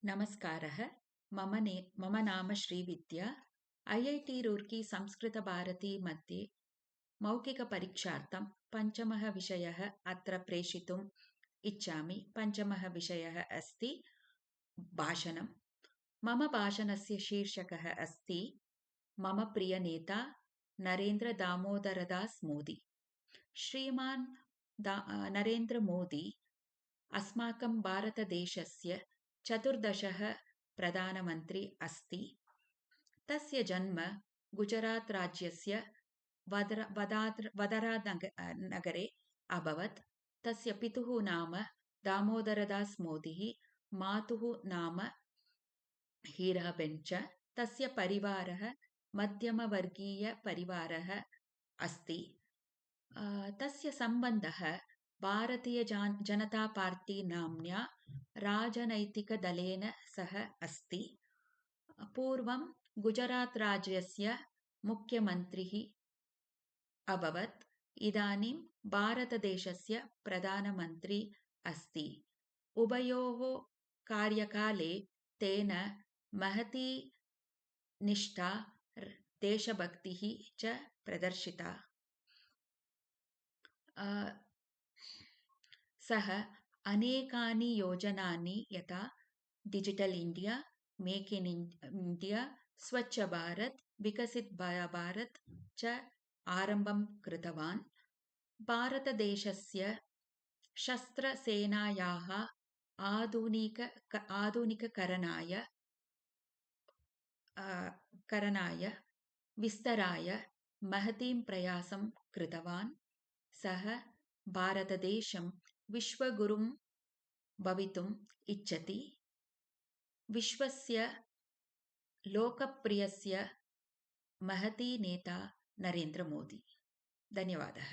नमस्कारः। मम नाम श्रीविद्या। IIT रूर्की संस्कृतभारती मध्ये मौखिकपरीक्षार्थं पञ्चमः विषयः अत्र प्रेषितुम् इच्छामि। पञ्चमः विषयः अस्ति भाषणं। मम भाषणस्य शीर्षकः अस्ति मम प्रियनेता नरेन्द्र दामोदरदास मोदी। श्रीमान् नरेन्द्र मोदी अस्माकं भारतदेशस्य 14th प्रधानमन्त्री अस्ति। तस्य जन्म गुजरात् राज्यस्य वदादरा नगरे अभवत्। तस्य पितुः नाम दामोदरदास मोदी, मातुः नाम हीराबेन् च। तस्य परिवारः मध्यमवर्गीयपरिवारः अस्ति। तस्य सम्बन्धः भारतीय जनता पार्टी नाम्न्या राजनैतिकदलेन सह अस्ति। पूर्वं गुजरात् राज्यस्य मुख्यमन्त्रिः अभवत्। इदानीं भारतदेशस्य प्रधानमन्त्री अस्ति। उभयोः कार्यकाले तेन महती निष्ठा, देशभक्तिः च प्रदर्शिता। सः अनेकानि योजनानि यथा digital India, make in India, स्वच्छ भारत्, विकसित् भारत् च आरम्भं कृतवान्। भारतदेशस्य शस्त्रसेनायाः आधुनिककरणाय विस्तराय महतीं प्रयासं कृतवान्। सः भारतदेशं विश्वगुरुं भवितुम् इच्छति। विश्वस्य लोकप्रियस्य महती नेता नरेन्द्र मोदी। धन्यवादः।